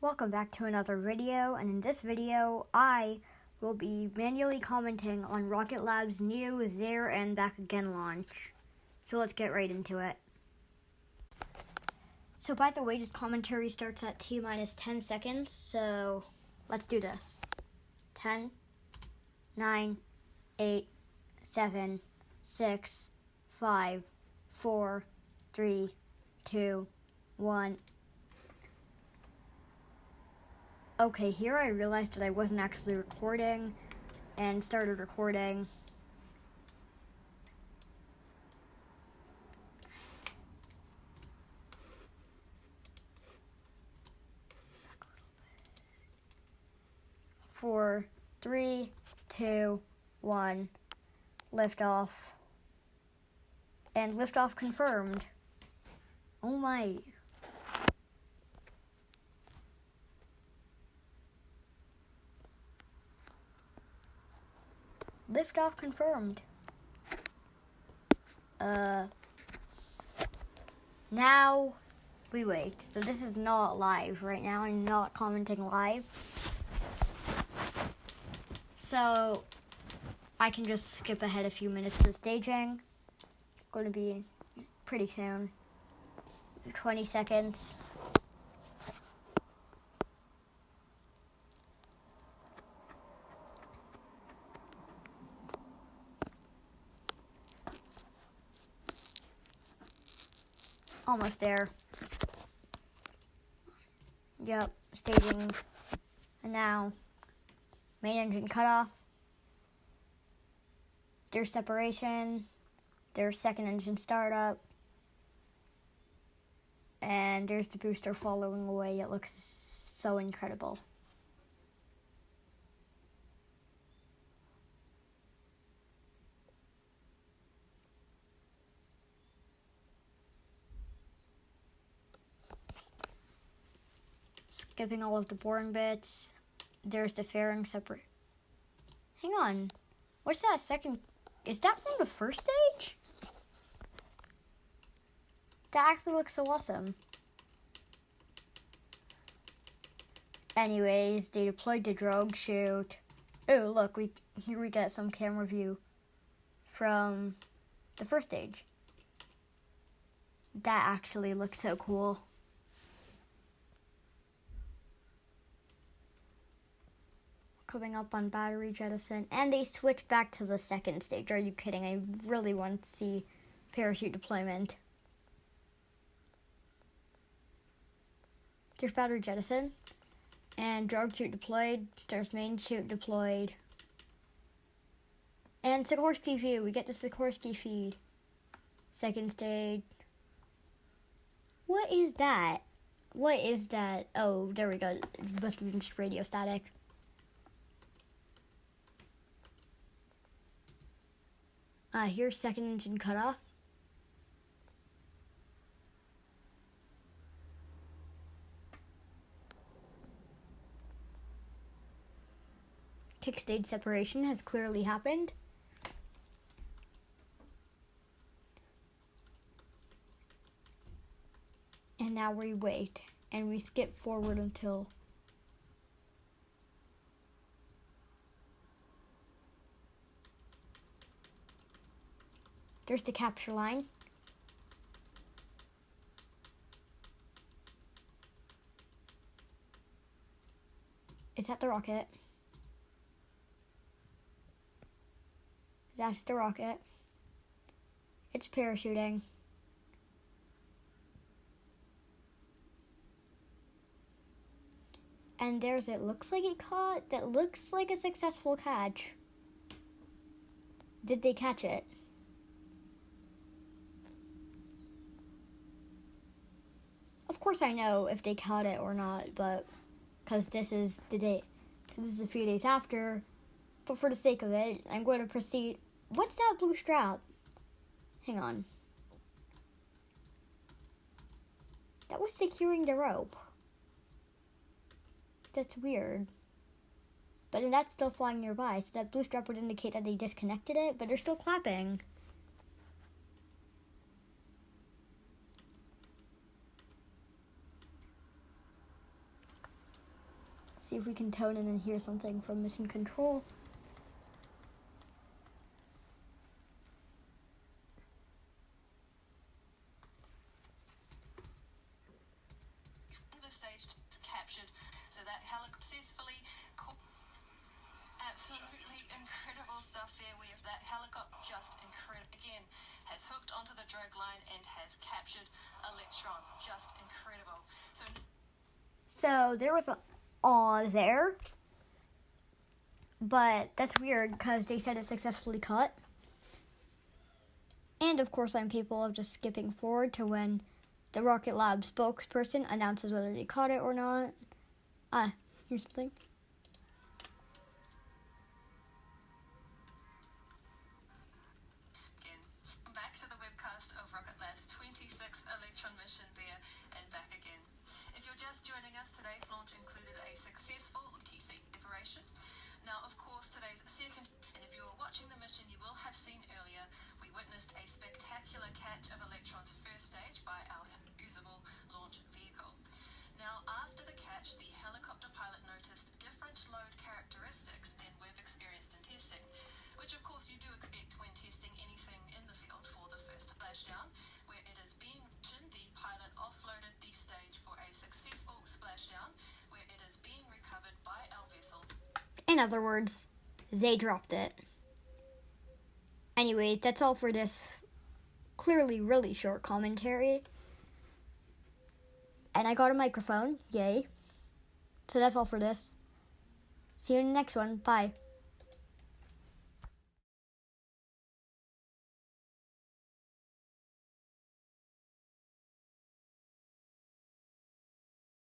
Welcome back to another video, and in this video, I will be manually commenting on Rocket Lab's new There and Back Again launch. So let's get right into it. So by the way, this commentary starts at T-minus 10 seconds, so let's do this. 10, 9, 8, 7, 6, 5, 4, 3, 2, 1... Okay, here I realized that I wasn't actually recording and started recording. For 3, 2, 1, liftoff. And liftoff confirmed. Oh my. Liftoff confirmed. Now we wait. So this is not live right now. I'm not commenting live. So I can just skip ahead a few minutes to the staging. Going to be pretty soon. 20 seconds. Almost there. Yep, stagings. And now, main engine cutoff. There's separation. There's second engine startup. And there's the booster following away. It looks so incredible. Skipping all of the boring bits. There's the fairing separate. Hang on. What's that second? Is that from the first stage? That actually looks so awesome. Anyways, they deployed the drogue chute. Oh, look, here we get some camera view from the first stage. That actually looks so cool. Coming up on battery jettison, and they switched back to the second stage. Are you kidding? I really want to see parachute deployment. There's battery jettison, and drogue chute deployed. There's main chute deployed, and Sikorsky view. We get the Sikorsky feed. Second stage. What is that? What is that? Oh, there we go. It must have been just radio static. Here's second engine cutoff. Kick stage separation has clearly happened. And now we wait, and we skip forward until there's the capture line. Is that the rocket? That's the rocket. It's parachuting. And there's it. Looks like it caught. That looks like a successful catch. Did they catch it? Of course I know if they caught it or not, but because this is the date. Because this is a few days after. But for the sake of it, I'm going to proceed. What's that blue strap? Hang on. That was securing the rope. That's weird. But then that's still flying nearby, so that blue strap would indicate that they disconnected it, but they're still clapping. see if we can tone in and hear something from Mission Control. The stage is captured, so that helicopter successfully absolutely incredible stuff there. We have that helicopter just incredible again, has hooked onto the drag line and has captured Electron. Just incredible. So there was a on there, but that's weird because they said it successfully caught. And of course, I'm capable of just skipping forward to when the Rocket Lab spokesperson announces whether they caught it or not. Here's the thing. Again, back to the webcast of Rocket Lab's 26th Electron mission there and back again. If you're just joining us, today's launch included a successful TC separation. Now, of course, today's second, and if you were watching the mission, you will have seen earlier, we witnessed a spectacular catch of Electron's first stage by our usable launch vehicle. Now, after the catch, the helicopter pilot noticed different load characteristics than we've experienced in testing, which of course you do expect when testing anything in the field for the first splashdown. Where it is being mentioned, the pilot offloaded the stage for a successful splashdown, where it is being recovered by our vessel. In other words, they dropped it. Anyways, that's all for this clearly really short commentary. And I got a microphone, yay. So that's all for this. See you in the next one, bye.